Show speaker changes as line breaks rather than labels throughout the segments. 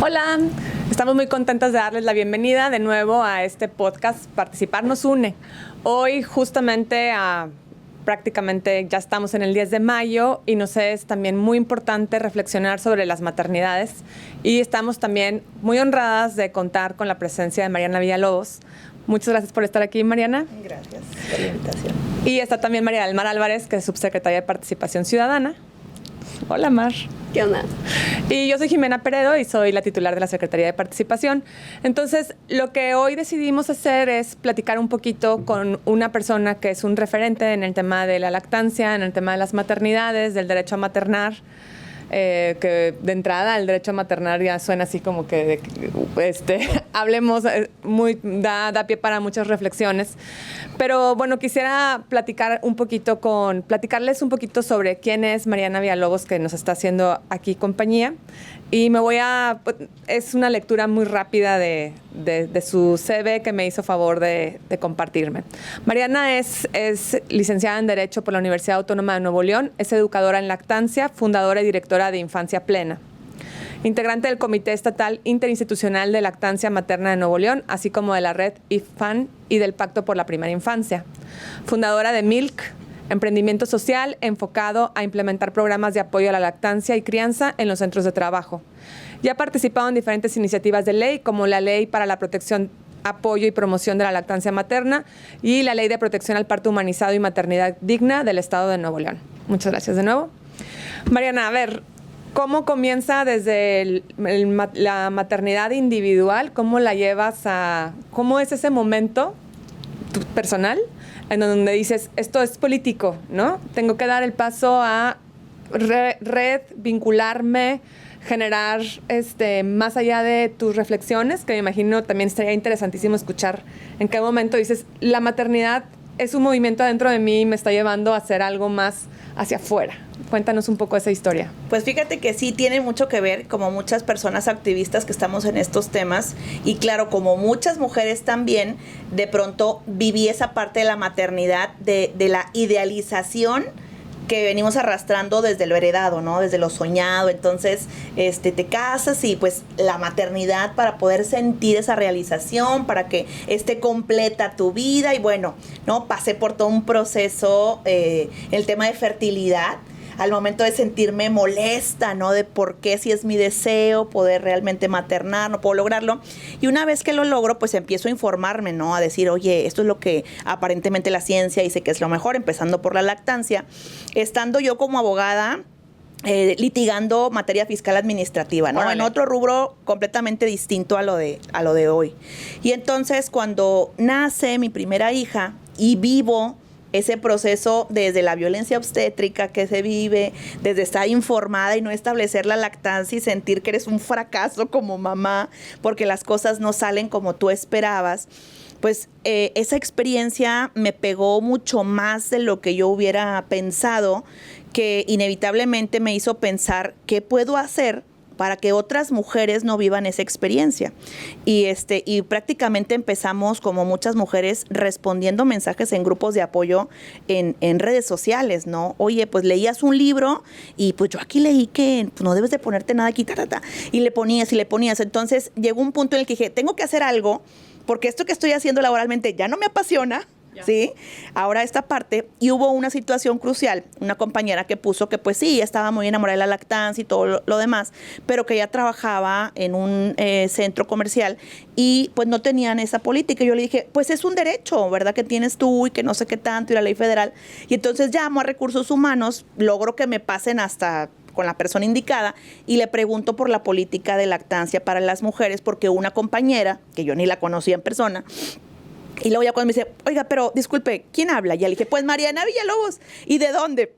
Hola, estamos muy contentas de darles la bienvenida de nuevo a este podcast Participar nos une. Hoy justamente prácticamente ya estamos en el 10 de mayo y nos es también muy importante reflexionar sobre las maternidades y estamos también muy honradas de contar con la presencia de Mariana Villalobos. Muchas gracias por estar aquí, Mariana.
Gracias por la invitación.
Y está también María del Mar Álvarez, que es subsecretaria de Participación Ciudadana. Hola, Mar.
¿Qué onda?
Y yo soy Jimena Peredo y soy la titular de la Secretaría de Participación. Entonces, lo que hoy decidimos hacer es platicar un poquito con una persona que es un referente en el tema de la lactancia, en el tema de las maternidades, del derecho a maternar. Que de entrada el derecho a maternar ya suena así como que hablemos, da pie para muchas reflexiones. Pero bueno, quisiera platicarles un poquito sobre quién es Mariana Villalobos, que nos está haciendo aquí compañía. Y es una lectura muy rápida de su CV que me hizo favor de compartirme. Mariana es licenciada en Derecho por la Universidad Autónoma de Nuevo León, es educadora en lactancia, fundadora y directora de Infancia Plena, integrante del Comité Estatal Interinstitucional de Lactancia Materna de Nuevo León, así como de la red IFAN y del Pacto por la Primera Infancia, fundadora de MILK, emprendimiento social enfocado a implementar programas de apoyo a la lactancia y crianza en los centros de trabajo. Ya ha participado en diferentes iniciativas de ley, como la Ley para la Protección, Apoyo y Promoción de la Lactancia Materna y la Ley de Protección al Parto Humanizado y Maternidad Digna del Estado de Nuevo León. Muchas gracias de nuevo. Mariana, a ver, ¿cómo comienza desde la maternidad individual? ¿Cómo la llevas cómo es ese momento personal en donde dices, esto es político, ¿no? Tengo que dar el paso a vincularme, generar más allá de tus reflexiones, que me imagino también estaría interesantísimo escuchar en qué momento dices, la maternidad es un movimiento adentro de mí y me está llevando a hacer algo más hacia afuera. Cuéntanos un poco esa historia.
Pues fíjate que sí tiene mucho que ver, como muchas personas activistas que estamos en estos temas, y claro, como muchas mujeres también, de pronto viví esa parte de la maternidad, de la idealización que venimos arrastrando desde lo heredado, ¿no? Desde lo soñado. Entonces, te casas y pues la maternidad para poder sentir esa realización, para que esté completa tu vida. Y bueno, ¿no? Pasé por todo un proceso, el tema de fertilidad, al momento de sentirme molesta, ¿no? De por qué, si es mi deseo poder realmente maternar, no puedo lograrlo. Y una vez que lo logro, pues empiezo a informarme, ¿no? A decir, oye, esto es lo que aparentemente la ciencia dice que es lo mejor, empezando por la lactancia. Estando yo como abogada, litigando materia fiscal administrativa, ¿no? En otro rubro completamente distinto a lo de hoy. Y entonces, cuando nace mi primera hija y vivo ese proceso desde la violencia obstétrica que se vive, desde estar informada y no establecer la lactancia y sentir que eres un fracaso como mamá porque las cosas no salen como tú esperabas, pues esa experiencia me pegó mucho más de lo que yo hubiera pensado, que inevitablemente me hizo pensar qué puedo hacer para que otras mujeres no vivan esa experiencia. Y prácticamente empezamos, como muchas mujeres, respondiendo mensajes en grupos de apoyo en redes sociales, ¿no? Oye, pues leías un libro y pues yo aquí leí que pues, no debes de ponerte nada aquí, y le ponías. Entonces llegó un punto en el que dije, tengo que hacer algo, porque esto que estoy haciendo laboralmente ya no me apasiona, ¿sí? Ahora esta parte, y hubo una situación crucial, una compañera que puso que pues sí, estaba muy enamorada de la lactancia y todo lo demás, pero que ella trabajaba en un centro comercial y pues no tenían esa política. Y yo le dije, pues es un derecho, ¿verdad? Que tienes tú y que no sé qué tanto y la ley federal. Y entonces llamo a Recursos Humanos, logro que me pasen hasta con la persona indicada y le pregunto por la política de lactancia para las mujeres, porque una compañera, que yo ni la conocía en persona, y luego ya cuando me dice, oiga, pero disculpe, ¿quién habla? Y ya le dije, pues Mariana Villalobos. ¿Y de dónde?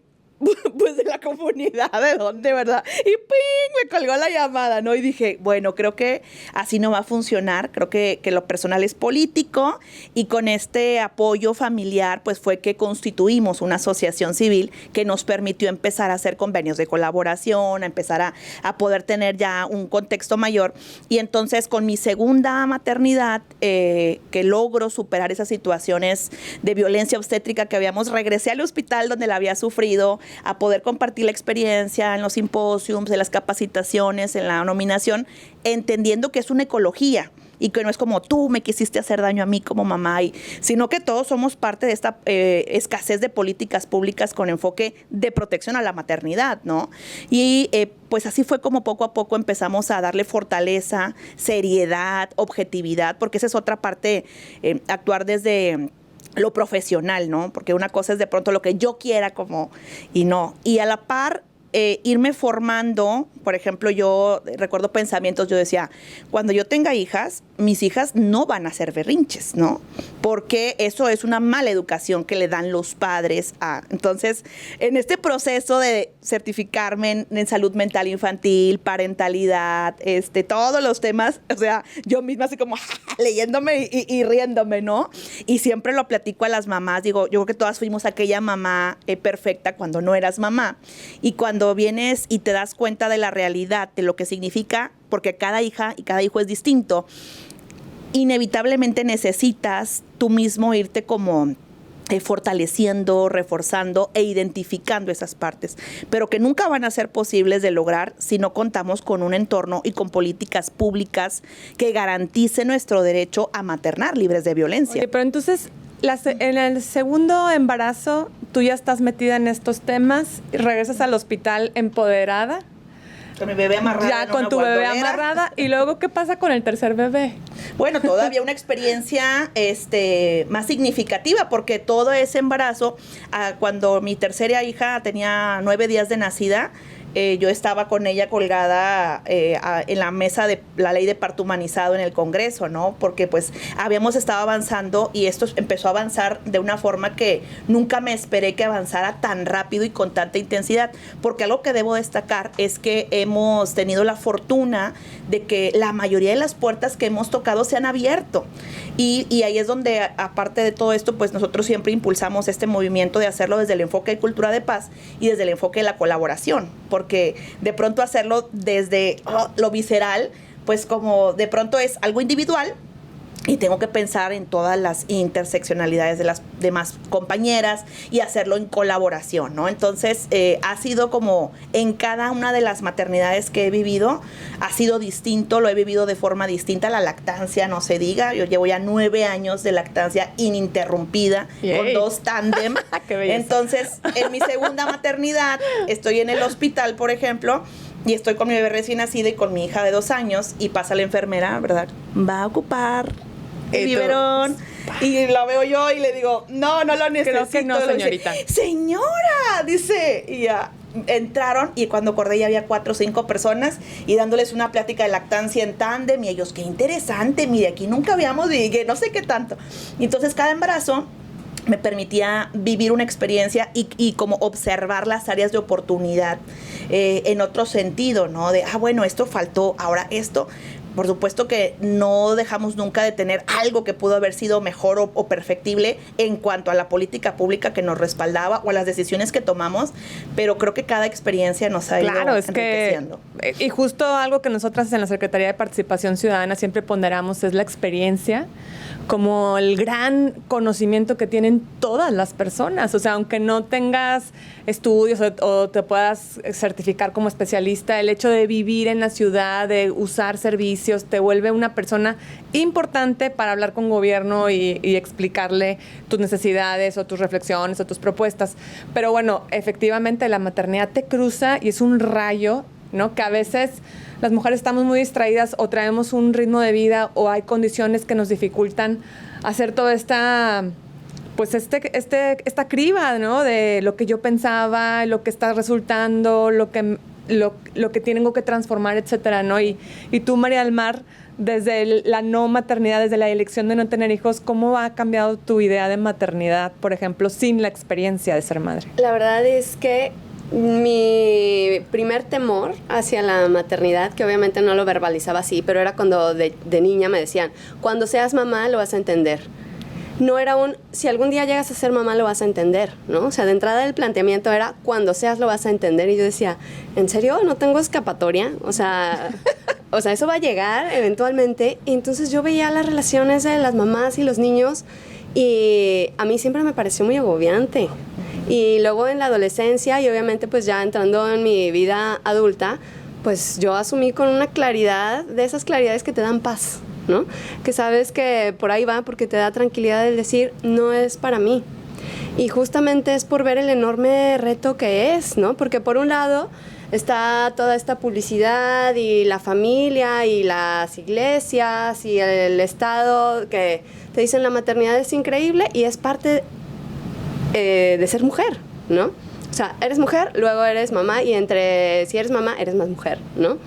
Pues de la comunidad, ¿de dónde, verdad? Y ¡ping! Me colgó la llamada, ¿no? Y dije, bueno, creo que así no va a funcionar. Creo que lo personal es político, y con este apoyo familiar, pues fue que constituimos una asociación civil que nos permitió empezar a hacer convenios de colaboración, a empezar a poder tener ya un contexto mayor. Y entonces, con mi segunda maternidad, que logro superar esas situaciones de violencia obstétrica que regresé al hospital donde la había sufrido, a poder compartir la experiencia en los simposios, en las capacitaciones, en la nominación, entendiendo que es una ecología y que no es como tú me quisiste hacer daño a mí como mamá, sino que todos somos parte de esta escasez de políticas públicas con enfoque de protección a la maternidad, ¿no? Y pues así fue como poco a poco empezamos a darle fortaleza, seriedad, objetividad, porque esa es otra parte, actuar desde lo profesional, ¿no? Porque una cosa es de pronto lo que yo quiera como, y no. Y a la par, irme formando, por ejemplo, yo recuerdo pensamientos, yo decía, cuando yo tenga hijas, mis hijas no van a hacer berrinches, ¿no? Porque eso es una mala educación que le dan los padres a... Entonces, en este proceso de certificarme en salud mental infantil, parentalidad, todos los temas, o sea, yo misma así como leyéndome y riéndome, ¿no? Y siempre lo platico a las mamás, digo, yo creo que todas fuimos aquella mamá perfecta cuando no eras mamá. Y cuando vienes y te das cuenta de la realidad, de lo que significa, porque cada hija y cada hijo es distinto, inevitablemente necesitas tú mismo irte como fortaleciendo, reforzando e identificando esas partes, pero que nunca van a ser posibles de lograr si no contamos con un entorno y con políticas públicas que garanticen nuestro derecho a maternar libres de violencia.
Oye, pero entonces, en el segundo embarazo, tú ya estás metida en estos temas, regresas al hospital empoderada.
Con mi bebé amarrada.
Ya con tu bebé amarrada. ¿Y luego qué pasa con el tercer bebé?
Bueno, todavía una experiencia más significativa, porque todo ese embarazo, cuando mi tercera hija tenía 9 días de nacida, yo estaba con ella colgada en la mesa de la ley de parto humanizado en el Congreso, ¿no? Porque pues habíamos estado avanzando y esto empezó a avanzar de una forma que nunca me esperé que avanzara tan rápido y con tanta intensidad, porque algo que debo destacar es que hemos tenido la fortuna de que la mayoría de las puertas que hemos tocado se han abierto y ahí es donde, aparte de todo esto, pues nosotros siempre impulsamos este movimiento de hacerlo desde el enfoque de cultura de paz y desde el enfoque de la colaboración, porque de pronto hacerlo desde lo visceral, pues como de pronto es algo individual y tengo que pensar en todas las interseccionalidades de las demás compañeras y hacerlo en colaboración, ¿no? Entonces, ha sido como en cada una de las maternidades que he vivido, ha sido distinto, lo he vivido de forma distinta. La lactancia, no se diga, yo llevo ya 9 años de lactancia ininterrumpida, con 2 tándem. Entonces, en mi segunda maternidad, estoy en el hospital, por ejemplo, y estoy con mi bebé recién nacida y con mi hija de 2 años, y pasa la enfermera, ¿verdad? Va a ocupar el biberón. Y la veo yo y le digo, no lo necesito.
Creo que no, señorita.
Dice, señora, dice, y ya entraron y cuando acordé ya había 4 o 5 personas y dándoles una plática de lactancia en tándem y ellos, qué interesante, mire, aquí nunca habíamos, y que no sé qué tanto. Y entonces cada embarazo me permitía vivir una experiencia y como observar las áreas de oportunidad en otro sentido, ¿no? De, bueno, esto faltó, ahora esto. Por supuesto que no dejamos nunca de tener algo que pudo haber sido mejor o perfectible en cuanto a la política pública que nos respaldaba o a las decisiones que tomamos, pero creo que cada experiencia nos ha ido enriqueciendo.
Y justo algo que nosotras en la Secretaría de Participación Ciudadana siempre ponderamos es la experiencia como el gran conocimiento que tienen todas las personas. O sea, aunque no tengas estudios o te puedas certificar como especialista, el hecho de vivir en la ciudad, de usar servicios, te vuelve una persona importante para hablar con gobierno y explicarle tus necesidades o tus reflexiones o tus propuestas. Pero bueno, efectivamente la maternidad te cruza y es un rayo, ¿no? Que a veces las mujeres estamos muy distraídas o traemos un ritmo de vida o hay condiciones que nos dificultan hacer toda esta, pues esta criba, ¿no? De lo que yo pensaba, lo que está resultando, lo que tengo que transformar, etcétera, ¿no? Y tú, María del Mar, desde la no maternidad, desde la elección de no tener hijos, ¿cómo ha cambiado tu idea de maternidad, por ejemplo, sin la experiencia de ser madre?
La verdad es que mi primer temor hacia la maternidad, que obviamente no lo verbalizaba así, pero era cuando de niña me decían, cuando seas mamá lo vas a entender. No era si algún día llegas a ser mamá lo vas a entender, ¿no? O sea, de entrada el planteamiento era, cuando seas lo vas a entender. Y yo decía, ¿en serio? ¿No tengo escapatoria? O sea, eso va a llegar eventualmente. Y entonces yo veía las relaciones de las mamás y los niños y a mí siempre me pareció muy agobiante. Y luego en la adolescencia y obviamente pues ya entrando en mi vida adulta, pues yo asumí con una claridad, de esas claridades que te dan paz, ¿no? Que sabes que por ahí va porque te da tranquilidad el decir, no es para mí. Y justamente es por ver el enorme reto que es, ¿no? Porque por un lado está toda esta publicidad y la familia y las iglesias y el Estado que te dicen la maternidad es increíble y es parte de ser mujer, ¿no? O sea, eres mujer, luego eres mamá y si eres mamá, eres más mujer, ¿no?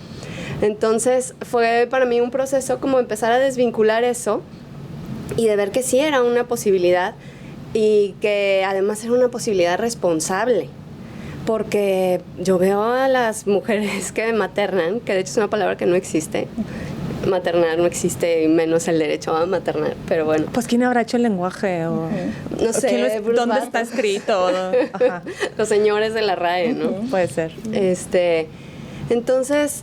Entonces fue para mí un proceso como empezar a desvincular eso y de ver que sí era una posibilidad y que además era una posibilidad responsable. Porque yo veo a las mujeres que maternan, que de hecho es una palabra que no existe. Maternar no existe, y menos el derecho a maternar, pero bueno.
Pues ¿quién habrá hecho el lenguaje?
No sé.
¿Dónde está escrito? Ajá.
Los señores de la RAE, ¿no?
Puede ser.
Entonces,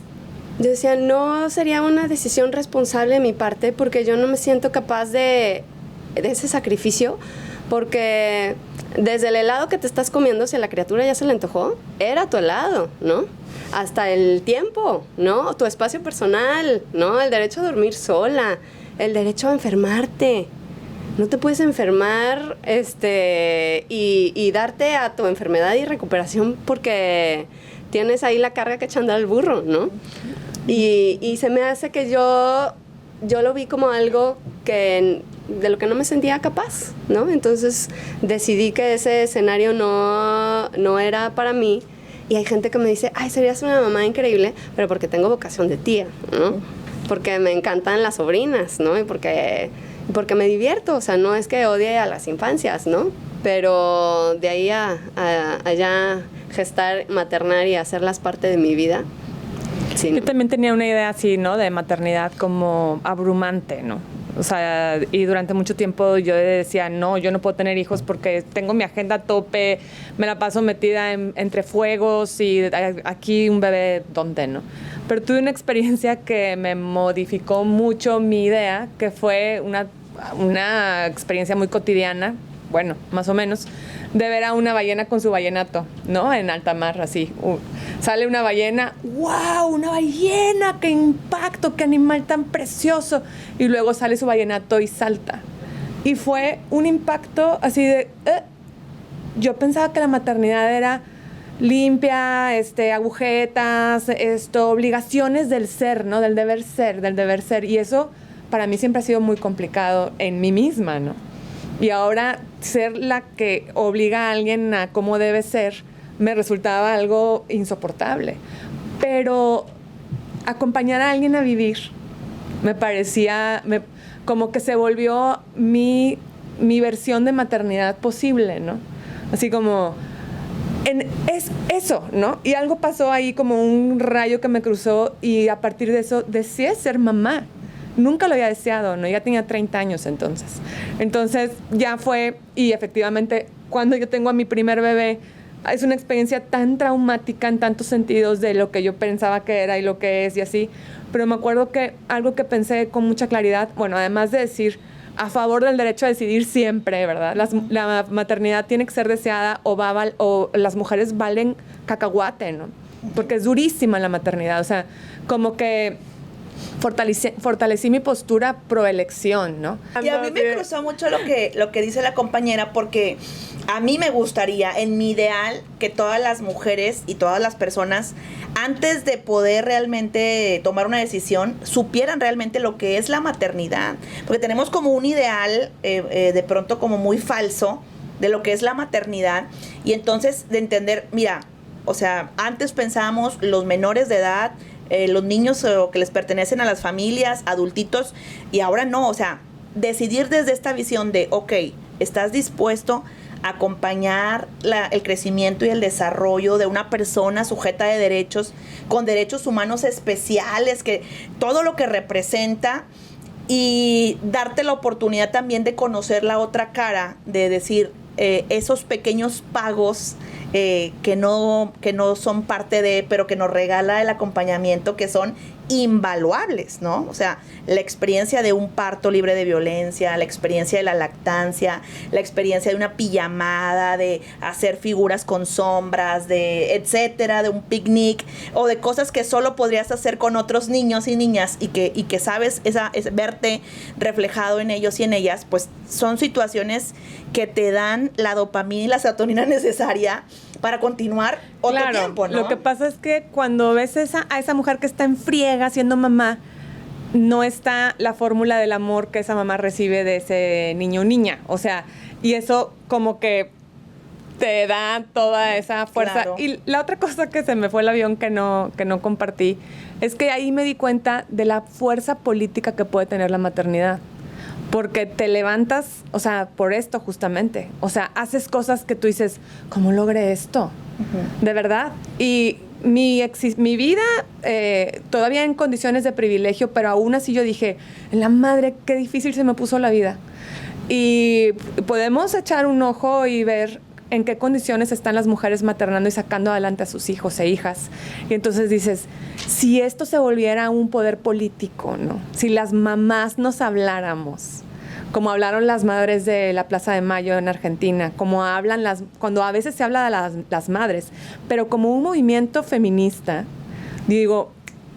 yo decía, no sería una decisión responsable de mi parte porque yo no me siento capaz de ese sacrificio, porque desde el helado que te estás comiendo, si a la criatura ya se le antojó, era tu helado, ¿no? Hasta el tiempo, ¿no? Tu espacio personal, ¿no? El derecho a dormir sola, el derecho a enfermarte. No te puedes enfermar y darte a tu enfermedad y recuperación porque tienes ahí la carga que echa a andar al burro, ¿no? Y se me hace que yo lo vi como algo de lo que no me sentía capaz, ¿no? Entonces decidí que ese escenario no era para mí. Y hay gente que me dice, ay, serías una mamá increíble, pero porque tengo vocación de tía, ¿no? Porque me encantan las sobrinas, ¿no? Y porque me divierto, o sea, no es que odie a las infancias, ¿no? Pero de ahí a allá gestar, maternar y hacerlas parte de mi vida. Sí,
Yo también tenía una idea así, ¿no? De maternidad como abrumante, ¿no? O sea, y durante mucho tiempo yo decía, no, yo no puedo tener hijos porque tengo mi agenda a tope, me la paso metida entre fuegos y aquí un bebé, ¿dónde, no? Pero tuve una experiencia que me modificó mucho mi idea, que fue una experiencia muy cotidiana, bueno, más o menos, de ver a una ballena con su ballenato, ¿no? En alta mar, así. Sale una ballena, ¡wow! ¡Una ballena! ¡Qué impacto! ¡Qué animal tan precioso! Y luego sale su ballenato y salta. Y fue un impacto así de... Yo pensaba que la maternidad era limpia, agujetas, obligaciones del ser, ¿no? Del deber ser. Y eso para mí siempre ha sido muy complicado en mí misma, ¿no? Y ahora ser la que obliga a alguien a cómo debe ser me resultaba algo insoportable. Pero acompañar a alguien a vivir me parecía como que se volvió mi versión de maternidad posible, ¿no? Así como... es eso, ¿no? Y algo pasó ahí como un rayo que me cruzó y a partir de eso deseé ser mamá. Nunca lo había deseado, ¿no? Ya tenía 30 años entonces. Entonces ya fue, y efectivamente, cuando yo tengo a mi primer bebé, es una experiencia tan traumática en tantos sentidos de lo que yo pensaba que era y lo que es y así. Pero me acuerdo que algo que pensé con mucha claridad, bueno, además de decir a favor del derecho a decidir siempre, ¿verdad? La maternidad tiene que ser deseada o las mujeres valen cacahuate, ¿no? Porque es durísima la maternidad, o sea, como que fortalecí mi postura pro elección, ¿no?
Y a mí me cruzó mucho lo que dice la compañera, porque a mí me gustaría, en mi ideal, que todas las mujeres y todas las personas, antes de poder realmente tomar una decisión, supieran realmente lo que es la maternidad. Porque tenemos como un ideal, de pronto como muy falso, de lo que es la maternidad. Y entonces de entender, mira, o sea, antes pensábamos los menores de edad, los niños que les pertenecen a las familias, adultitos, y ahora no, o sea, decidir desde esta visión de, ok, ¿estás dispuesto a acompañar el crecimiento y el desarrollo de una persona sujeta de derechos, con derechos humanos especiales, que todo lo que representa, y darte la oportunidad también de conocer la otra cara, de decir, esos pequeños pagos que no son parte de, pero que nos regala el acompañamiento, que son invaluables, ¿no? O sea, la experiencia de un parto libre de violencia, la experiencia de la lactancia, la experiencia de una pijamada, de hacer figuras con sombras, de etcétera, de un picnic, o de cosas que solo podrías hacer con otros niños y niñas y que sabes verte reflejado en ellos y en ellas, pues son situaciones que te dan la dopamina y la serotonina necesaria para continuar otro tiempo, ¿no?
Lo que pasa es que cuando ves a esa mujer que está en friega siendo mamá, no está la fórmula del amor que esa mamá recibe de ese niño o niña. O sea, y eso como que te da toda esa fuerza.
Claro.
Y la otra cosa que se me fue el avión que no compartí es que ahí me di cuenta de la fuerza política que puede tener la maternidad. Porque te levantas, o sea, por esto justamente. O sea, haces cosas que tú dices, ¿cómo logré esto? Uh-huh. De verdad. Y mi vida, todavía en condiciones de privilegio, pero aún así yo dije, la madre, qué difícil se me puso la vida. Y podemos echar un ojo y ver en qué condiciones están las mujeres maternando y sacando adelante a sus hijos e hijas. Y entonces dices, si esto se volviera un poder político, ¿no? Si las mamás nos habláramos, como hablaron las madres de la Plaza de Mayo en Argentina, como hablan cuando a veces se habla de las madres, pero como un movimiento feminista, digo,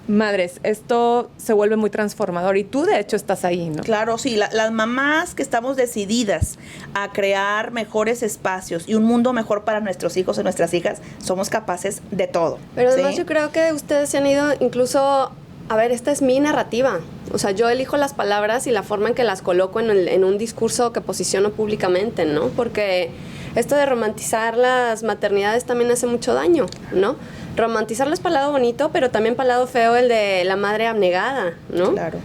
madres, esto se vuelve muy transformador y tú de hecho estás ahí, ¿no?
Claro, sí, las mamás que estamos decididas a crear mejores espacios y un mundo mejor para nuestros hijos y nuestras hijas, somos capaces de todo.
Pero además
¿sí?
Yo creo que ustedes se han ido incluso, a ver, esta es mi narrativa, o sea, yo elijo las palabras y la forma en que las coloco en un discurso que posiciono públicamente, ¿no? Porque esto de romantizar las maternidades también hace mucho daño, ¿no? Romantizarlas para el lado bonito, pero también para el lado feo el de la madre abnegada, ¿no?
Claro.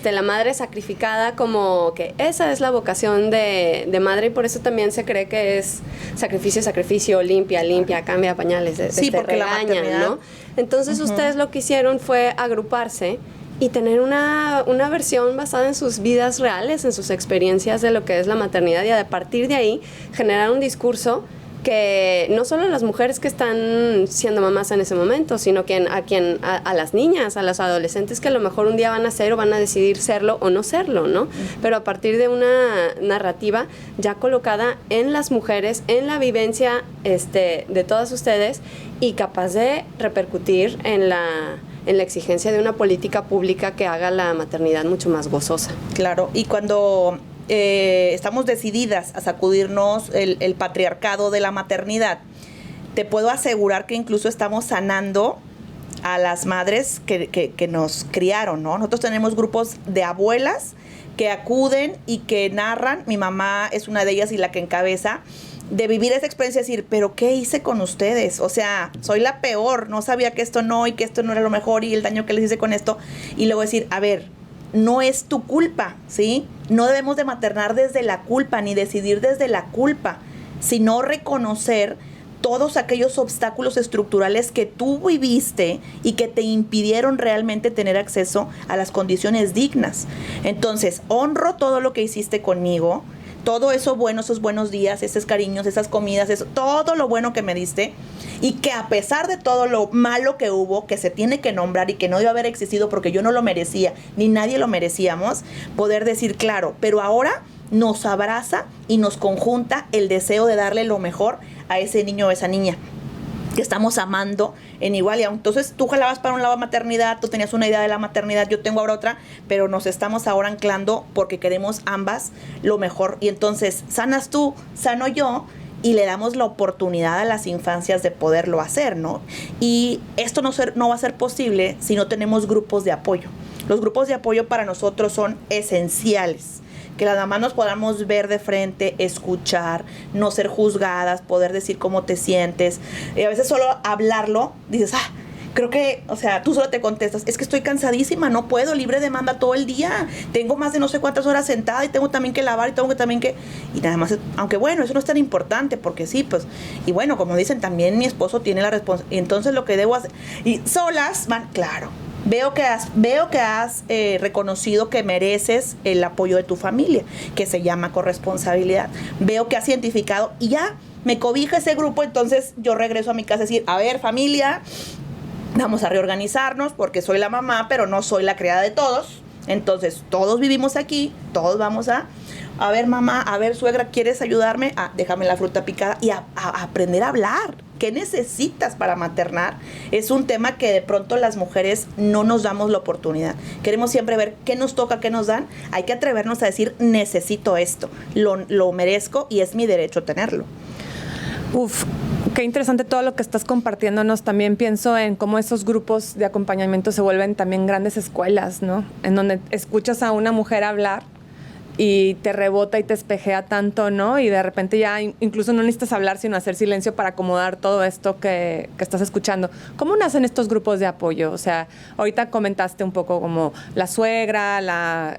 La madre sacrificada, como que esa es la vocación de madre y por eso también se cree que es sacrificio, limpia, cambia pañales,
sí, porque
regaña,
la maternidad,
¿no? Entonces ustedes lo que hicieron fue agruparse y tener una versión basada en sus vidas reales, en sus experiencias de lo que es la maternidad y a partir de ahí generar un discurso que no solo las mujeres que están siendo mamás en ese momento, sino que a las niñas, a los adolescentes que a lo mejor un día van a ser o van a decidir serlo o no serlo, ¿no? Pero a partir de una narrativa ya colocada en las mujeres, en la vivencia de todas ustedes y capaz de repercutir en la exigencia de una política pública que haga la maternidad mucho más gozosa.
Claro, y cuando estamos decididas a sacudirnos el patriarcado de la maternidad, te puedo asegurar que incluso estamos sanando a las madres que nos criaron, ¿no? Nosotros tenemos grupos de abuelas que acuden y que narran, mi mamá es una de ellas y la que encabeza, de vivir esa experiencia, decir, pero ¿qué hice con ustedes? O sea, soy la peor, no sabía que esto no y que esto no era lo mejor y el daño que les hice con esto. Y luego decir, a ver, no es tu culpa, ¿sí? No debemos de maternar desde la culpa ni decidir desde la culpa, sino reconocer todos aquellos obstáculos estructurales que tú viviste y que te impidieron realmente tener acceso a las condiciones dignas. Entonces, honro todo lo que hiciste conmigo, todo eso bueno, esos buenos días, esos cariños, esas comidas, todo lo bueno que me diste y que a pesar de todo lo malo que hubo, que se tiene que nombrar y que no debe haber existido porque yo no lo merecía, ni nadie lo merecíamos, poder decir, claro, pero ahora nos abraza y nos conjunta el deseo de darle lo mejor a ese niño o esa niña que estamos amando en igual. Y entonces tú jalabas para un lado maternidad, tú tenías una idea de la maternidad, yo tengo ahora otra, pero nos estamos ahora anclando porque queremos ambas lo mejor. Y entonces sanas tú, sano yo, y le damos la oportunidad a las infancias de poderlo hacer, ¿no? Y esto no va a ser posible si no tenemos grupos de apoyo. Los grupos de apoyo para nosotros son esenciales. Que las mamás nos podamos ver de frente, escuchar, no ser juzgadas, poder decir cómo te sientes. Y a veces solo hablarlo, dices, creo que, o sea, tú solo te contestas, es que estoy cansadísima, no puedo, libre demanda todo el día. Tengo más de no sé cuántas horas sentada y tengo también que lavar y tengo que también que... Y nada más, aunque bueno, eso no es tan importante porque sí, pues... Y bueno, como dicen, también mi esposo tiene la responsabilidad. Y entonces lo que debo hacer... Y solas van, claro. Veo que has reconocido que mereces el apoyo de tu familia, que se llama corresponsabilidad. Veo que has identificado y ya me cobija ese grupo, entonces yo regreso a mi casa a decir, a ver, familia, vamos a reorganizarnos porque soy la mamá, pero no soy la criada de todos. Entonces, todos vivimos aquí, todos vamos a ver, mamá, a ver, suegra, ¿quieres ayudarme? Déjame la fruta picada y a aprender a hablar. ¿Qué necesitas para maternar? Es un tema que de pronto las mujeres no nos damos la oportunidad. Queremos siempre ver qué nos toca, qué nos dan. Hay que atrevernos a decir, necesito esto, lo merezco y es mi derecho tenerlo.
Uf, qué interesante todo lo que estás compartiéndonos. También pienso en cómo esos grupos de acompañamiento se vuelven también grandes escuelas, ¿no? En donde escuchas a una mujer hablar y te rebota y te espejea tanto, ¿no? Y de repente ya incluso no necesitas hablar, sino hacer silencio para acomodar todo esto que estás escuchando. ¿Cómo nacen estos grupos de apoyo? O sea, ahorita comentaste un poco como la suegra, la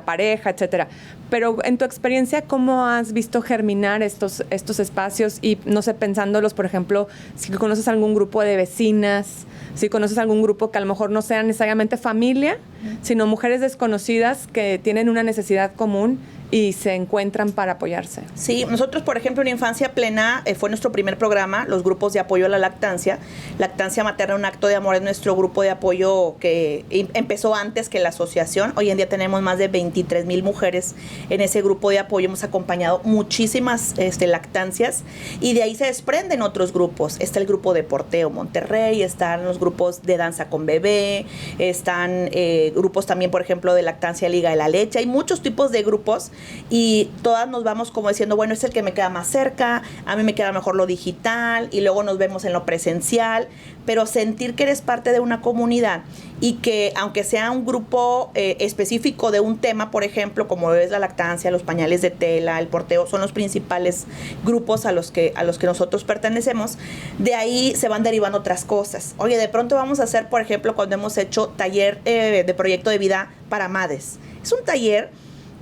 pareja, etcétera. Pero en tu experiencia, ¿cómo has visto germinar estos espacios? Y no sé, pensándolos, por ejemplo, si conoces algún grupo de vecinas, si conoces algún grupo que a lo mejor no sea necesariamente familia, sino mujeres desconocidas que tienen una necesidad común y se encuentran para apoyarse.
Sí, nosotros, por ejemplo, en Infancia Plena fue nuestro primer programa, los grupos de apoyo a la lactancia. Lactancia Materna, un acto de amor, es nuestro grupo de apoyo que empezó antes que la asociación. Hoy en día tenemos más de 23,000 mujeres en ese grupo de apoyo. Hemos acompañado muchísimas lactancias y de ahí se desprenden otros grupos. Está el grupo de Porteo Monterrey, están los grupos de Danza con Bebé, están grupos también, por ejemplo, de Lactancia Liga de la Leche. Hay muchos tipos de grupos y todas nos vamos como diciendo, bueno, es el que me queda más cerca, a mí me queda mejor lo digital y luego nos vemos en lo presencial, pero sentir que eres parte de una comunidad y que aunque sea un grupo específico de un tema, por ejemplo, como es la lactancia, los pañales de tela, el porteo, son los principales grupos a los que nosotros pertenecemos, de ahí se van derivando otras cosas. Oye, de pronto vamos a hacer, por ejemplo, cuando hemos hecho taller de proyecto de vida para madres. Es un taller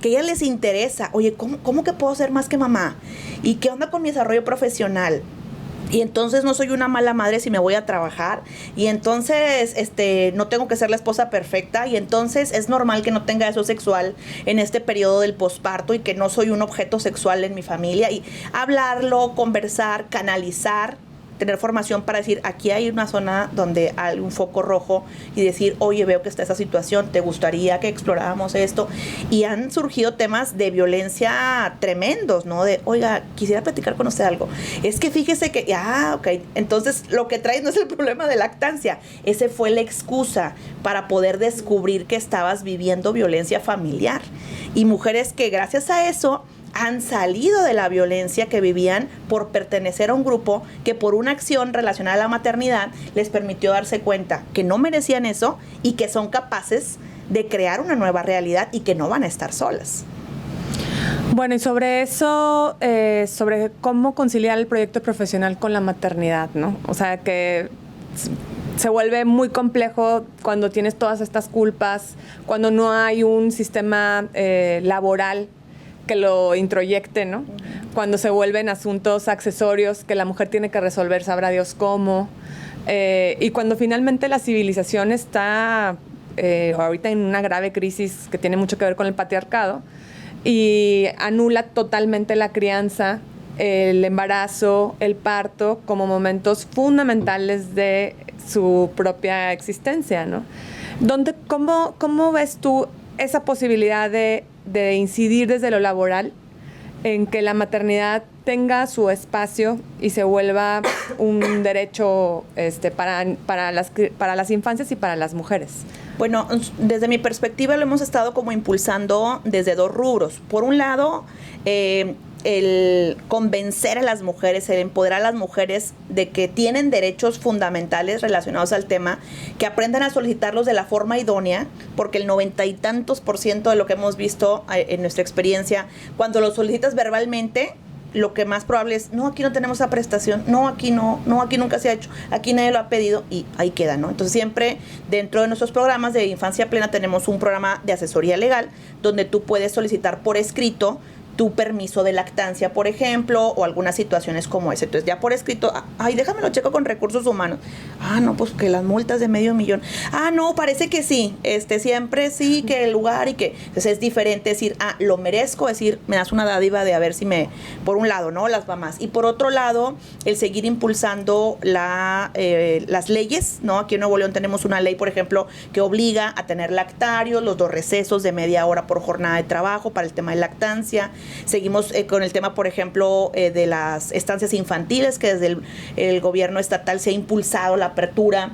que a ellas les interesa, oye, ¿cómo que puedo ser más que mamá? ¿Y qué onda con mi desarrollo profesional? Y entonces no soy una mala madre si me voy a trabajar, y entonces no tengo que ser la esposa perfecta, y entonces es normal que no tenga deseo sexual en este periodo del posparto y que no soy un objeto sexual en mi familia. Y hablarlo, conversar, canalizar, tener formación para decir, aquí hay una zona donde hay un foco rojo y decir, oye, veo que está esa situación, ¿te gustaría que exploráramos esto? Y han surgido temas de violencia tremendos, ¿no? De, oiga, quisiera platicar con usted algo. Es que fíjese que, ok, entonces lo que traes no es el problema de lactancia, ese fue la excusa para poder descubrir que estabas viviendo violencia familiar. Y mujeres que gracias a eso han salido de la violencia que vivían por pertenecer a un grupo que por una acción relacionada a la maternidad les permitió darse cuenta que no merecían eso y que son capaces de crear una nueva realidad y que no van a estar solas.
Bueno, y sobre eso, sobre cómo conciliar el proyecto profesional con la maternidad, ¿no? O sea, que se vuelve muy complejo cuando tienes todas estas culpas, cuando no hay un sistema laboral que lo introyecte, ¿no? Cuando se vuelven asuntos accesorios que la mujer tiene que resolver, sabrá Dios cómo. Y cuando finalmente la civilización está ahorita en una grave crisis que tiene mucho que ver con el patriarcado y anula totalmente la crianza, el embarazo, el parto como momentos fundamentales de su propia existencia, ¿no? ¿Cómo ves tú esa posibilidad de incidir desde lo laboral en que la maternidad tenga su espacio y se vuelva un derecho para las infancias y para las mujeres?
Bueno, desde mi perspectiva lo hemos estado como impulsando desde dos rubros. Por un lado, el convencer a las mujeres, el empoderar a las mujeres de que tienen derechos fundamentales relacionados al tema, que aprendan a solicitarlos de la forma idónea, porque el 90 y tantos % de lo que hemos visto en nuestra experiencia, cuando lo solicitas verbalmente, lo que más probable es, no, aquí no tenemos esa prestación, no, aquí nunca se ha hecho, aquí nadie lo ha pedido, y ahí queda, ¿no? Entonces siempre dentro de nuestros programas de Infancia Plena tenemos un programa de asesoría legal donde tú puedes solicitar por escrito tu permiso de lactancia, por ejemplo, o algunas situaciones como esa. Entonces, ya por escrito, ay, déjamelo checo con recursos humanos. No, pues que las multas de $500,000. No, parece que sí, siempre sí, que el lugar y que, entonces es diferente decir, lo merezco, decir, me das una dádiva de a ver si por un lado, ¿no? Las mamás. Y por otro lado, el seguir impulsando las leyes, ¿no? Aquí en Nuevo León tenemos una ley, por ejemplo, que obliga a tener lactarios, los 2 recesos de media hora por jornada de trabajo para el tema de lactancia. Seguimos con el tema, por ejemplo, de las estancias infantiles, que desde el gobierno estatal se ha impulsado la apertura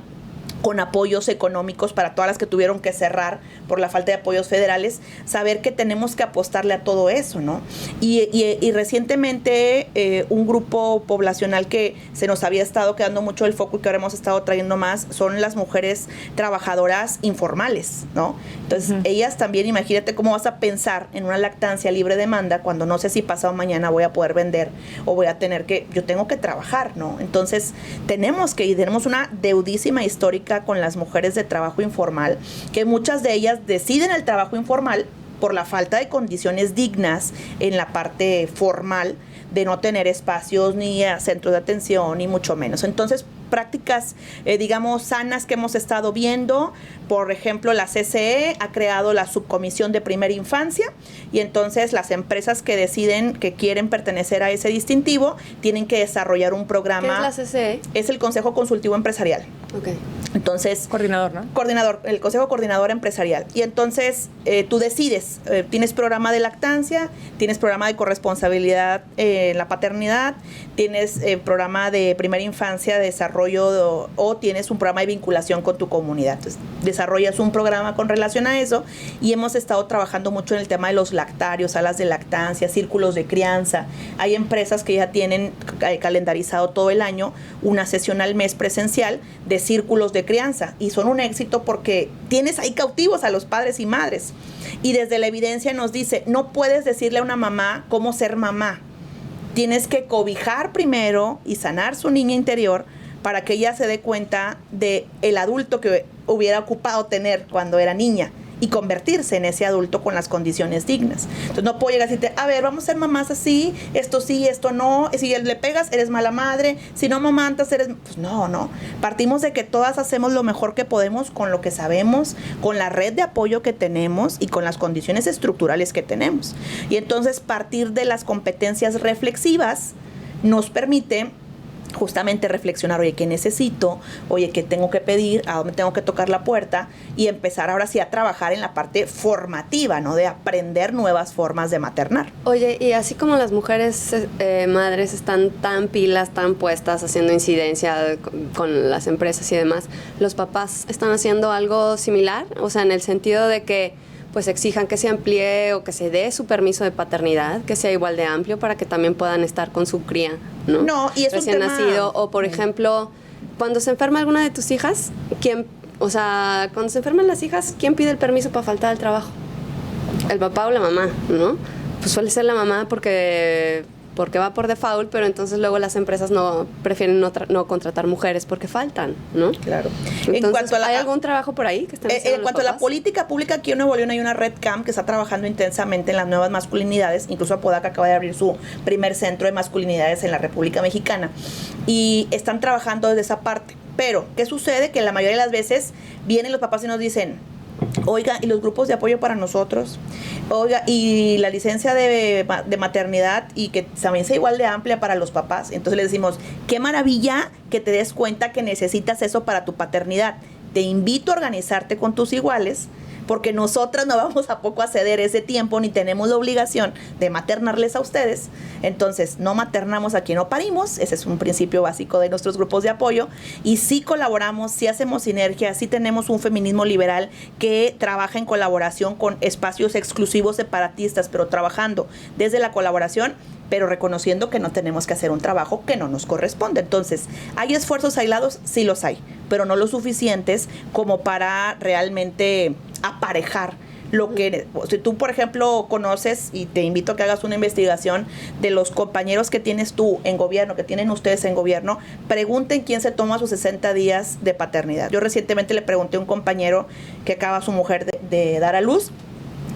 con apoyos económicos para todas las que tuvieron que cerrar por la falta de apoyos federales, saber que tenemos que apostarle a todo eso, ¿no? Y recientemente un grupo poblacional que se nos había estado quedando mucho el foco y que ahora hemos estado trayendo más son las mujeres trabajadoras informales, ¿no? Entonces, ellas también, imagínate cómo vas a pensar en una lactancia libre demanda cuando no sé si pasado mañana voy a poder vender o voy a tener yo tengo que trabajar, ¿no? Entonces, tenemos una deudísima histórica con las mujeres de trabajo informal, que muchas de ellas deciden el trabajo informal por la falta de condiciones dignas en la parte formal, de no tener espacios ni centros de atención ni mucho menos. Entonces, prácticas, digamos, sanas que hemos estado viendo, por ejemplo, la CCE ha creado la subcomisión de primera infancia y entonces las empresas que deciden que quieren pertenecer a ese distintivo tienen que desarrollar un programa.
¿Qué es la CCE?
Es el Consejo Consultivo Empresarial.
Okay.
Entonces,
coordinador, ¿no?
Coordinador, el Consejo Coordinador Empresarial. Y entonces tú decides, tienes programa de lactancia, tienes programa de corresponsabilidad en la paternidad, tienes programa de primera infancia de desarrollo o tienes un programa de vinculación con tu comunidad. Entonces, desarrollas un programa con relación a eso y hemos estado trabajando mucho en el tema de los lactarios, salas de lactancia, círculos de crianza. Hay empresas que ya tienen calendarizado todo el año una sesión al mes presencial de círculos de crianza y son un éxito porque tienes ahí cautivos a los padres y madres y desde la evidencia nos dice, no puedes decirle a una mamá cómo ser mamá, tienes que cobijar primero y sanar su niña interior para que ella se dé cuenta de el adulto que hubiera ocupado tener cuando era niña y convertirse en ese adulto con las condiciones dignas. Entonces no puedo llegar a decirte, a ver, vamos a ser mamás así, esto sí, esto no, si le pegas eres mala madre, si no mamantas eres... Pues no, partimos de que todas hacemos lo mejor que podemos con lo que sabemos, con la red de apoyo que tenemos y con las condiciones estructurales que tenemos. Y entonces partir de las competencias reflexivas nos permite justamente reflexionar, oye, ¿qué necesito? Oye, ¿qué tengo que pedir? ¿A dónde tengo que tocar la puerta? Y empezar ahora sí a trabajar en la parte formativa, ¿no? De aprender nuevas formas de maternar.
Oye, y así como las mujeres madres están tan pilas, tan puestas, haciendo incidencia con las empresas y demás, ¿los papás están haciendo algo similar? O sea, en el sentido de que pues exijan que se amplíe o que se dé su permiso de paternidad, que sea igual de amplio para que también puedan estar con su cría, ¿no?
No, y es
recién
un tema...
nacido. O, por ejemplo, cuando se enferma alguna de tus hijas, cuando se enferman las hijas, ¿quién pide el permiso para faltar al trabajo? ¿El papá o la mamá, no? Pues suele ser la mamá porque va por default, pero entonces luego las empresas prefieren no contratar mujeres porque faltan, ¿no?
Claro.
Entonces, ¿hay algún trabajo por ahí que estén haciendo
en cuanto a la política pública, aquí en Nuevo León hay una Red Camp que está trabajando intensamente en las nuevas masculinidades, incluso Apodaca acaba de abrir su primer centro de masculinidades en la República Mexicana, y están trabajando desde esa parte. Pero, ¿qué sucede? Que la mayoría de las veces vienen los papás y nos dicen, oiga, ¿y los grupos de apoyo para nosotros? Oiga, ¿y la licencia de maternidad y que también sea igual de amplia para los papás? Entonces les decimos, qué maravilla que te des cuenta que necesitas eso para tu paternidad. Te invito a organizarte con tus iguales, porque nosotras no vamos a poco a ceder ese tiempo ni tenemos la obligación de maternarles a ustedes. Entonces, no maternamos a quien no parimos, ese es un principio básico de nuestros grupos de apoyo, y sí colaboramos, sí hacemos sinergia, sí tenemos un feminismo liberal que trabaja en colaboración con espacios exclusivos separatistas, pero trabajando desde la colaboración, pero reconociendo que no tenemos que hacer un trabajo que no nos corresponde. Entonces, ¿hay esfuerzos aislados? Sí los hay, pero no lo suficientes como para realmente aparejar lo que... Si tú, por ejemplo, conoces, y te invito a que hagas una investigación de los compañeros que tienes tú en gobierno, que tienen ustedes en gobierno, pregunten quién se toma sus 60 días de paternidad. Yo recientemente le pregunté a un compañero que acaba su mujer de dar a luz,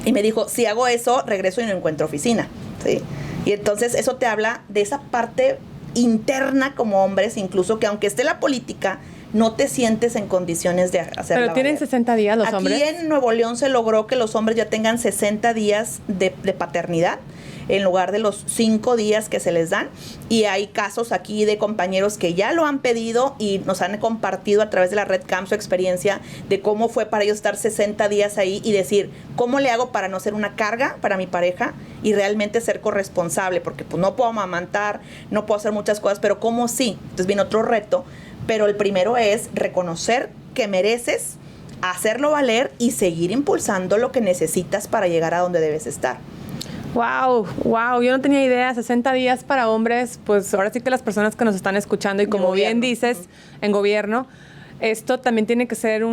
y me dijo, si hago eso, regreso y no encuentro oficina. ¿sí? Y entonces eso te habla de esa parte interna como hombres, incluso que aunque esté la política, no te sientes en condiciones de hacerla.
Pero tienen 60 días los hombres.
Aquí en Nuevo León se logró que los hombres ya tengan 60 días de paternidad en lugar de los 5 días que se les dan. Y hay casos aquí de compañeros que ya lo han pedido y nos han compartido a través de la Red Camp su experiencia de cómo fue para ellos estar 60 días ahí y decir, ¿cómo le hago para no ser una carga para mi pareja y realmente ser corresponsable? Porque pues no puedo amamantar, no puedo hacer muchas cosas, pero ¿cómo sí? Entonces viene otro reto, pero el primero es reconocer que mereces, hacerlo valer y seguir impulsando lo que necesitas para llegar a donde debes estar.
Wow, yo no tenía idea, 60 días para hombres, pues ahora sí que las personas que nos están escuchando y como bien dices, en gobierno, esto también tiene que ser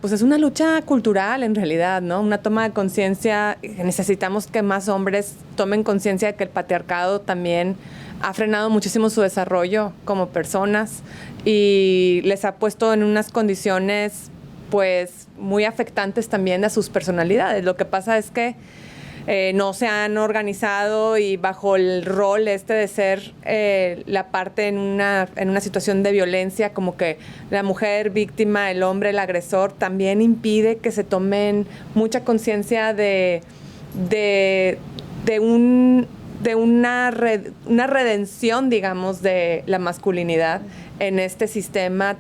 pues es una lucha cultural en realidad, ¿no? Una toma de conciencia, necesitamos que más hombres tomen conciencia de que el patriarcado también ha frenado muchísimo su desarrollo como personas y les ha puesto en unas condiciones pues muy afectantes también a sus personalidades. Lo que pasa es que no se han organizado y bajo el rol de ser la parte en una situación de violencia, como que la mujer víctima, el hombre, el agresor, también impide que se tomen mucha conciencia de una redención, digamos, de la masculinidad en este sistema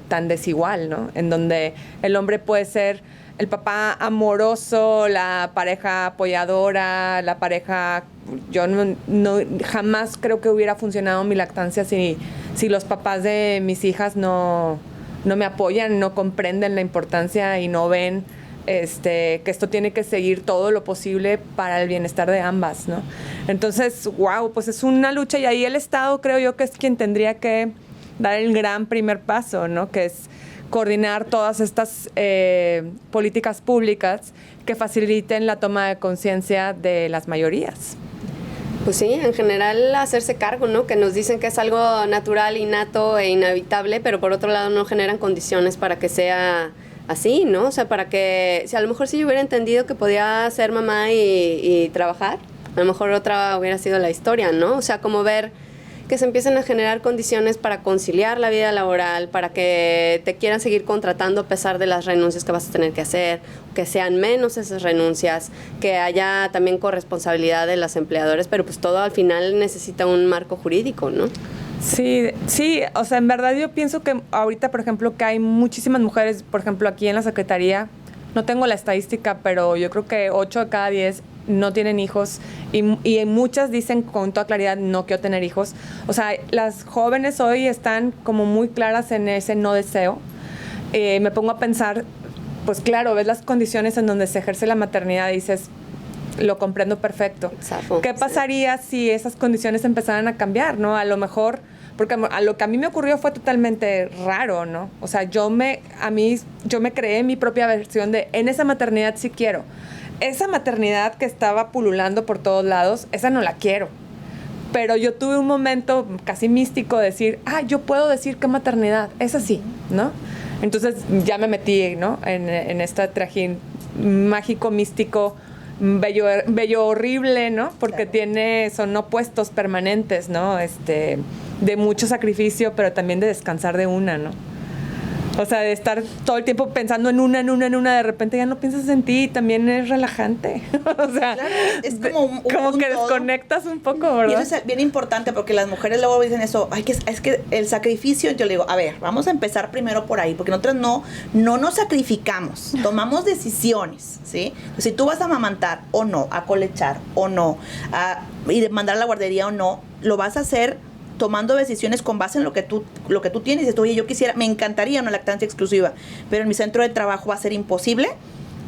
tan desigual, ¿no? En donde el hombre puede ser el papá amoroso, la pareja apoyadora, la pareja... Yo no jamás creo que hubiera funcionado mi lactancia si los papás de mis hijas no me apoyan, no comprenden la importancia y no ven que esto tiene que seguir todo lo posible para el bienestar de ambas, ¿no? Entonces, pues es una lucha y ahí el Estado creo yo que es quien tendría que dar el gran primer paso, ¿no? Que es coordinar todas estas políticas públicas que faciliten la toma de conciencia de las mayorías.
Pues sí, en general hacerse cargo, ¿no? Que nos dicen que es algo natural, innato e inevitable, pero por otro lado no generan condiciones para que sea así, ¿no? O sea, para que, si a lo mejor si yo hubiera entendido que podía ser mamá y trabajar, a lo mejor otra hubiera sido la historia, ¿no? O sea, como ver que se empiecen a generar condiciones para conciliar la vida laboral, para que te quieran seguir contratando a pesar de las renuncias que vas a tener que hacer, que sean menos esas renuncias, que haya también corresponsabilidad de los empleadores, pero pues todo al final necesita un marco jurídico, ¿no?
Sí, o sea, en verdad yo pienso que ahorita, por ejemplo, que hay muchísimas mujeres, por ejemplo, aquí en la Secretaría, no tengo la estadística, pero yo creo que 8 de cada 10 no tienen hijos y muchas dicen con toda claridad no quiero tener hijos. O sea, las jóvenes hoy están como muy claras en ese no deseo. Me pongo a pensar, pues claro, ves las condiciones en donde se ejerce la maternidad y dices, lo comprendo perfecto.
Exacto.
¿Qué pasaría si esas condiciones empezaran a cambiar, no? A lo mejor, porque a lo que a mí me ocurrió fue totalmente raro, ¿no? O sea, yo me creé mi propia versión de en esa maternidad sí quiero. Esa maternidad que estaba pululando por todos lados, esa no la quiero. Pero yo tuve un momento casi místico de decir, yo puedo decir qué maternidad, esa sí, ¿no? Entonces ya me metí, ¿no? En este trajín mágico, místico, bello horrible, ¿no? Porque son opuestos permanentes, ¿no? De mucho sacrificio, pero también de descansar de una, ¿no? O sea, de estar todo el tiempo pensando en una, de repente ya no piensas en ti y también es relajante. O sea,
claro, es como
que desconectas un poco, ¿verdad?
Y eso es bien importante porque las mujeres luego dicen eso, es que el sacrificio, yo le digo, a ver, vamos a empezar primero por ahí, porque nosotros no nos sacrificamos, tomamos decisiones, ¿sí? Si tú vas a amamantar o no, a colechar o no, y mandar a la guardería o no, lo vas a hacer tomando decisiones con base en lo que tú tienes. Y dices, oye, yo me encantaría una lactancia exclusiva, pero en mi centro de trabajo va a ser imposible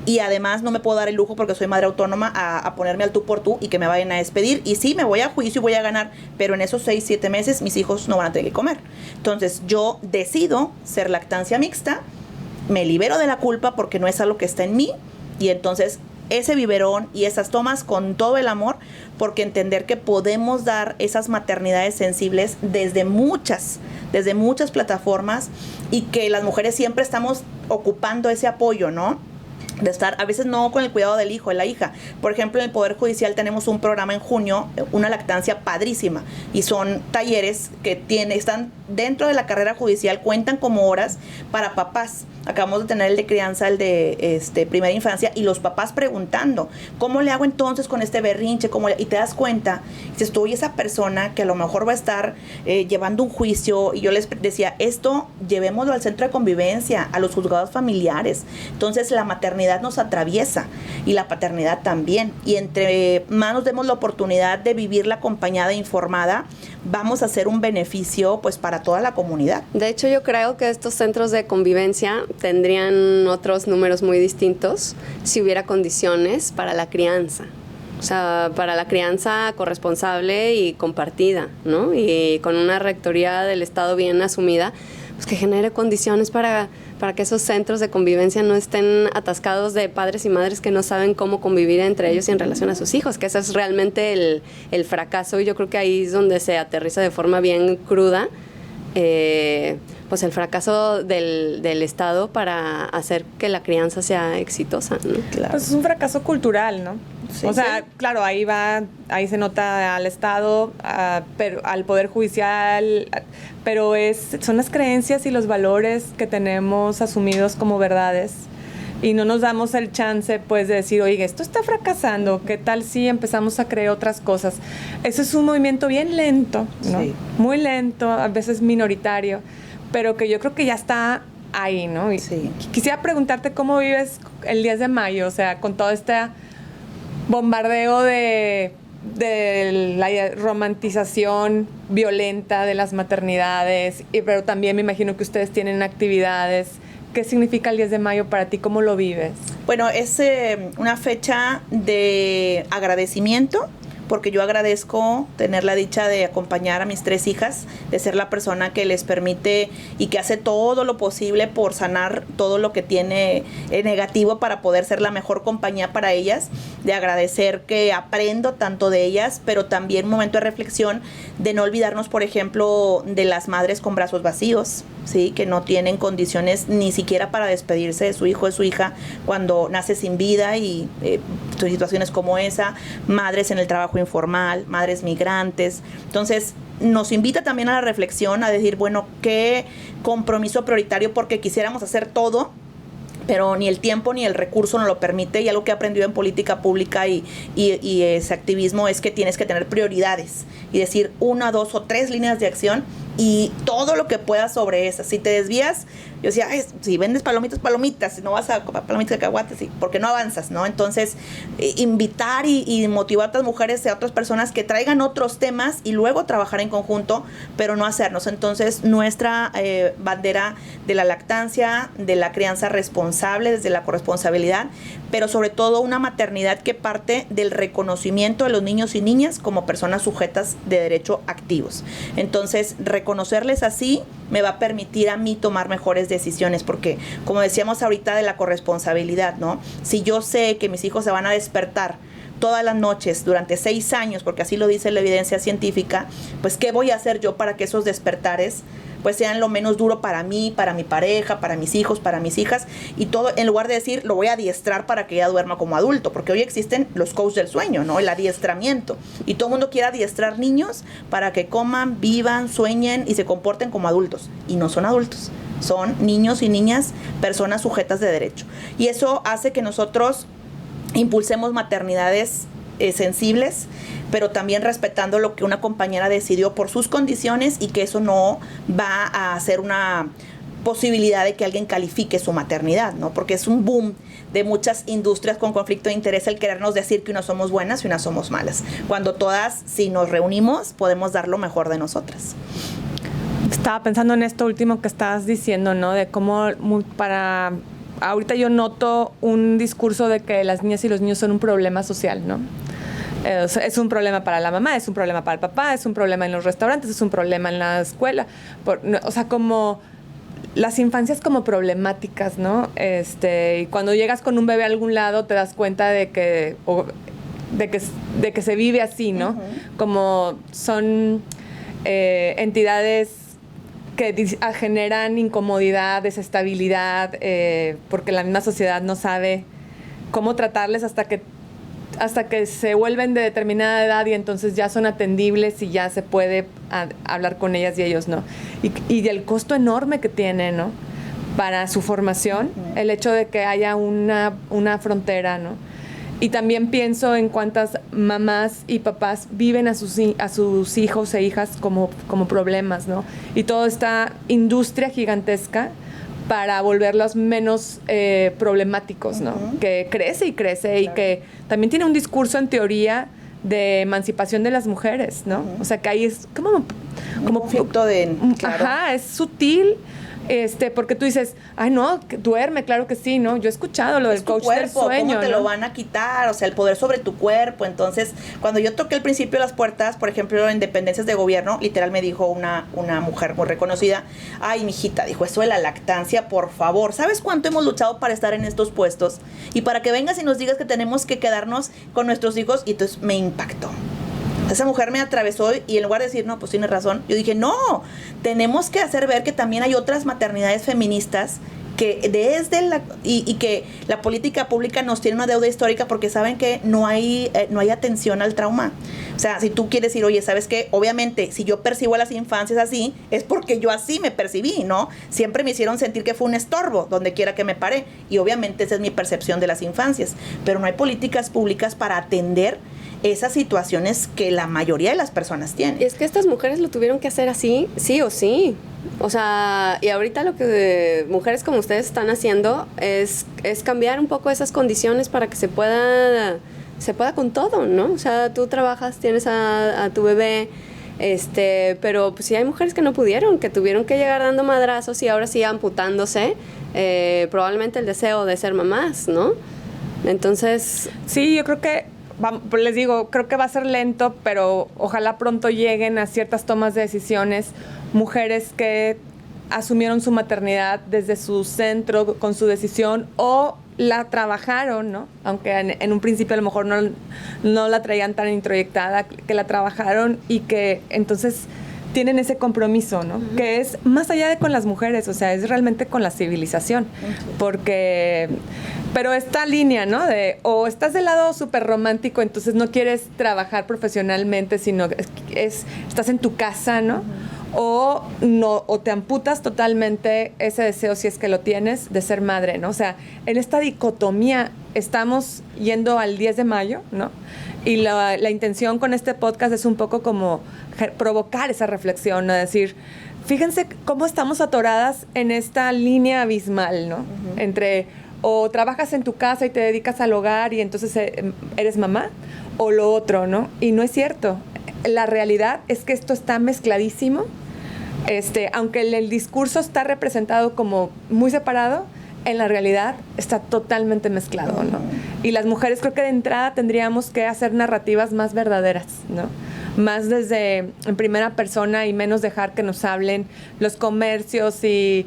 y además no me puedo dar el lujo porque soy madre autónoma a ponerme al tú por tú y que me vayan a despedir. Y sí, me voy a juicio y voy a ganar, pero en esos 6-7 meses mis hijos no van a tener que comer. Entonces yo decido ser lactancia mixta, me libero de la culpa porque no es algo que está en mí y entonces ese biberón y esas tomas con todo el amor, porque entender que podemos dar esas maternidades sensibles desde muchas plataformas y que las mujeres siempre estamos ocupando ese apoyo, ¿no? de estar, a veces no con el cuidado del hijo, de la hija. Por ejemplo, en el Poder Judicial tenemos un programa en junio, una lactancia padrísima, y son talleres que están dentro de la carrera judicial, cuentan como horas para papás. Acabamos de tener el de crianza, el de primera infancia, y los papás preguntando, ¿cómo le hago entonces con este berrinche? Y te das cuenta, dices tú, y esa persona que a lo mejor va a estar llevando un juicio, y yo les decía, esto llevémoslo al centro de convivencia, a los juzgados familiares. Entonces la maternidad nos atraviesa y la paternidad también, y entre más nos demos la oportunidad de vivirla acompañada e informada, vamos a hacer un beneficio pues para toda la comunidad.
De hecho, yo creo que estos centros de convivencia tendrían otros números muy distintos si hubiera condiciones para la crianza. O sea, para la crianza corresponsable y compartida, ¿no? Y con una rectoría del Estado bien asumida, pues que genere condiciones para que esos centros de convivencia no estén atascados de padres y madres que no saben cómo convivir entre ellos y en relación a sus hijos, que ese es realmente el fracaso, y yo creo que ahí es donde se aterriza de forma bien cruda pues el fracaso del Estado para hacer que la crianza sea exitosa, ¿no?
Claro. Pues es un fracaso cultural, ¿no? Sí, o sea, sí. Claro, ahí se nota al Estado, pero al Poder Judicial, pero son las creencias y los valores que tenemos asumidos como verdades, y no nos damos el chance, pues, de decir, oye, esto está fracasando, ¿qué tal si empezamos a creer otras cosas? Eso es un movimiento bien lento, ¿no? Sí. Muy lento, a veces minoritario, pero que yo creo que ya está ahí, ¿no? Y sí. Quisiera preguntarte cómo vives el 10 de mayo, o sea, con todo este bombardeo de la romantización violenta de las maternidades, pero también me imagino que ustedes tienen actividades. ¿Qué significa el 10 de mayo para ti? ¿Cómo lo vives?
Bueno, es una fecha de agradecimiento, porque yo agradezco tener la dicha de acompañar a mis 3 hijas, de ser la persona que les permite y que hace todo lo posible por sanar todo lo que tiene negativo para poder ser la mejor compañía para ellas, de agradecer que aprendo tanto de ellas, pero también un momento de reflexión, de no olvidarnos, por ejemplo, de las madres con brazos vacíos, ¿sí? Que no tienen condiciones ni siquiera para despedirse de su hijo o de su hija cuando nace sin vida, y situaciones como esa, madres en el trabajo informal, madres migrantes. Entonces nos invita también a la reflexión, a decir, bueno, qué compromiso prioritario, porque quisiéramos hacer todo, pero ni el tiempo ni el recurso nos lo permite, y algo que he aprendido en política pública y ese activismo es que tienes que tener prioridades y decir 1, 2 o 3 líneas de acción y todo lo que puedas sobre esas. Si te desvías, yo decía, si vendes palomitas, si no vas a comer palomitas de cacahuates, sí, porque no avanzas, ¿no? Entonces, invitar y motivar a otras mujeres y a otras personas que traigan otros temas y luego trabajar en conjunto, pero no hacernos. Entonces, nuestra bandera de la lactancia, de la crianza responsable, desde la corresponsabilidad, pero sobre todo una maternidad que parte del reconocimiento de los niños y niñas como personas sujetas de derecho activos. Entonces, reconocerles así me va a permitir a mí tomar mejores decisiones, porque como decíamos ahorita de la corresponsabilidad, ¿no? Si yo sé que mis hijos se van a despertar todas las noches durante 6 años, porque así lo dice la evidencia científica, pues ¿qué voy a hacer yo para que esos despertares pues sean lo menos duro para mí, para mi pareja, para mis hijos, para mis hijas, y todo, en lugar de decir, lo voy a adiestrar para que ella duerma como adulto, porque hoy existen los coaches del sueño, ¿no? El adiestramiento, y todo el mundo quiere adiestrar niños para que coman, vivan, sueñen y se comporten como adultos, y no son adultos, son niños y niñas, personas sujetas de derecho, y eso hace que nosotros impulsemos maternidades sensibles, pero también respetando lo que una compañera decidió por sus condiciones, y que eso no va a ser una posibilidad de que alguien califique su maternidad, ¿no? Porque es un boom de muchas industrias con conflicto de interés el querernos decir que unas somos buenas y unas somos malas, cuando todas, si nos reunimos, podemos dar lo mejor de nosotras.
Estaba pensando en esto último que estabas diciendo, ¿no? De cómo ahorita yo noto un discurso de que las niñas y los niños son un problema social, ¿no? Es un problema para la mamá, es un problema para el papá, es un problema en los restaurantes, es un problema en la escuela. O sea, como las infancias como problemáticas, ¿no? Y cuando llegas con un bebé a algún lado te das cuenta de que se vive así, ¿no? Uh-huh. Como son entidades que generan incomodidad, desestabilidad, porque la misma sociedad no sabe cómo tratarles hasta que se vuelven de determinada edad y entonces ya son atendibles y ya se puede hablar con ellas y ellos no. Y el costo enorme que tiene, ¿no? Para su formación, el hecho de que haya una frontera, ¿no? Y también pienso en cuántas mamás y papás viven a sus hijos e hijas como problemas, ¿no? Y toda esta industria gigantesca para volverlos menos problemáticos, ¿no? Que crece y crece y que también tiene un discurso en teoría de emancipación de las mujeres, ¿no? O sea, que ahí es como
un conflicto de...
Claro. Ajá, es sutil. Porque tú dices, ay, no, duerme, claro que sí, ¿no? Yo he escuchado lo del coach
cuerpo,
del sueño,
¿cómo te
¿no?
lo van a quitar? O sea, el poder sobre tu cuerpo. Entonces, cuando yo toqué al principio las puertas, por ejemplo, en dependencias de gobierno, literal me dijo una mujer muy reconocida, ay, mijita, dijo, eso de la lactancia, por favor, ¿sabes cuánto hemos luchado para estar en estos puestos? Y para que vengas y nos digas que tenemos que quedarnos con nuestros hijos, y entonces me impactó. Esa mujer me atravesó y en lugar de decir, no, pues tienes razón, yo dije, no, tenemos que hacer ver que también hay otras maternidades feministas que y que la política pública nos tiene una deuda histórica porque saben que no hay atención al trauma. O sea, si tú quieres decir, oye, ¿sabes qué? Obviamente, si yo percibo a las infancias así, es porque yo así me percibí, ¿no? Siempre me hicieron sentir que fue un estorbo donde quiera que me paré. Y obviamente esa es mi percepción de las infancias. Pero no hay políticas públicas para atender esas situaciones que la mayoría de las personas tienen.
Y es que estas mujeres lo tuvieron que hacer así, sí o sí. O sea, y ahorita lo que mujeres como ustedes están haciendo es cambiar un poco esas condiciones para que se pueda con todo, ¿no? O sea, tú trabajas, tienes a tu bebé, pero pues sí hay mujeres que no pudieron, que tuvieron que llegar dando madrazos y ahora sí amputándose probablemente el deseo de ser mamás, ¿no? Entonces...
Sí, yo creo que les digo, creo que va a ser lento, pero ojalá pronto lleguen a ciertas tomas de decisiones mujeres que asumieron su maternidad desde su centro con su decisión o la trabajaron, ¿no? Aunque en un principio a lo mejor no la traían tan introyectada, que la trabajaron y que entonces tienen ese compromiso, ¿no? Uh-huh. Que es más allá de con las mujeres, o sea, es realmente con la civilización, uh-huh. Porque... Pero esta línea, ¿no? O estás del lado súper romántico, entonces no quieres trabajar profesionalmente, sino estás en tu casa, ¿no? Uh-huh. O te amputas totalmente ese deseo, si es que lo tienes, de ser madre, ¿no? O sea, en esta dicotomía estamos yendo al 10 de mayo, ¿no? Y la intención con este podcast es un poco como provocar esa reflexión, ¿no? Decir, fíjense cómo estamos atoradas en esta línea abismal, ¿no? Uh-huh. Entre... o trabajas en tu casa y te dedicas al hogar y entonces eres mamá, o lo otro, ¿no? Y no es cierto. La realidad es que esto está mezcladísimo. Aunque el discurso está representado como muy separado, en la realidad está totalmente mezclado, ¿no? Y las mujeres creo que de entrada tendríamos que hacer narrativas más verdaderas, ¿no? Más desde en primera persona y menos dejar que nos hablen los comercios y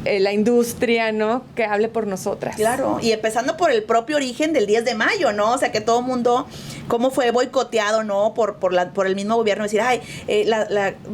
la industria, ¿no? Que hable por nosotras.
Claro, y empezando por el propio origen del 10 de mayo, ¿no? O sea, que todo el mundo, cómo fue boicoteado, ¿no? Por el mismo gobierno, decir, ay,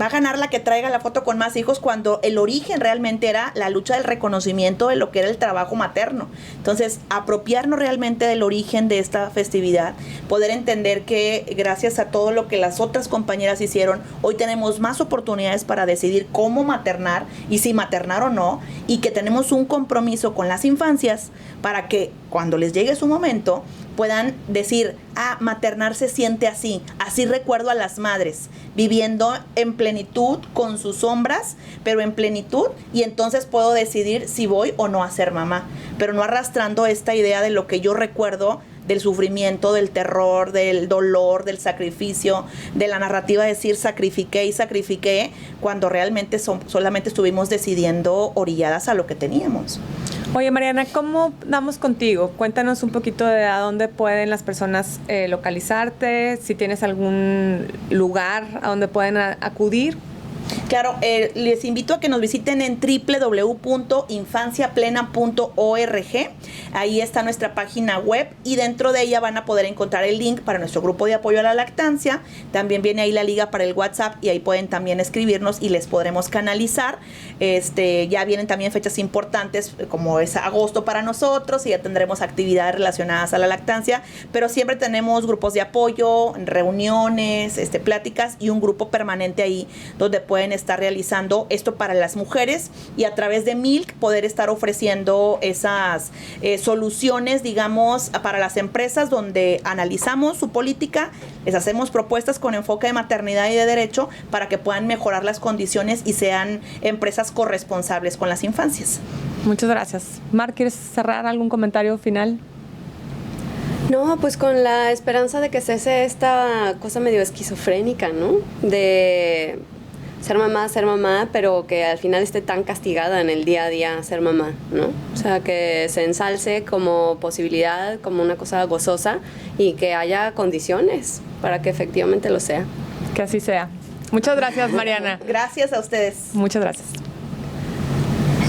va a ganar la que traiga la foto con más hijos, cuando el origen realmente era la lucha del reconocimiento de lo que era el trabajo materno. Entonces, apropiarnos realmente del origen de esta festividad, poder entender que gracias a todo lo que las otras compañeras hicieron, hoy tenemos más oportunidades para decidir cómo maternar y si maternar o no, y que tenemos un compromiso con las infancias para que cuando les llegue su momento puedan decir, maternar se siente así recuerdo a las madres, viviendo en plenitud con sus sombras, pero en plenitud, y entonces puedo decidir si voy o no a ser mamá, pero no arrastrando esta idea de lo que yo recuerdo, del sufrimiento, del terror, del dolor, del sacrificio, de la narrativa de decir sacrifiqué, cuando realmente solamente estuvimos decidiendo orilladas a lo que teníamos.
Oye, Mariana, ¿cómo damos contigo? Cuéntanos un poquito de a dónde pueden las personas localizarte, si tienes algún lugar a donde pueden acudir.
Claro, les invito a que nos visiten en www.infanciaplena.org. Ahí está nuestra página web y dentro de ella van a poder encontrar el link para nuestro grupo de apoyo a la lactancia. También viene ahí la liga para el WhatsApp y ahí pueden también escribirnos y les podremos canalizar. Ya vienen también fechas importantes como es agosto para nosotros y ya tendremos actividades relacionadas a la lactancia, pero siempre tenemos grupos de apoyo, reuniones, pláticas y un grupo permanente ahí donde pueden estar realizando esto para las mujeres y a través de Milk poder estar ofreciendo esas soluciones, digamos, para las empresas donde analizamos su política, les hacemos propuestas con enfoque de maternidad y de derecho para que puedan mejorar las condiciones y sean empresas corresponsables con las infancias.
Muchas gracias. Mar, ¿quieres cerrar algún comentario final?
No, pues con la esperanza de que cese esta cosa medio esquizofrénica, ¿no? De ser mamá, pero que al final esté tan castigada en el día a día ser mamá, ¿no? O sea, que se ensalce como posibilidad, como una cosa gozosa y que haya condiciones para que efectivamente lo sea.
Que así sea. Muchas gracias, Mariana.
Gracias a ustedes.
Muchas gracias.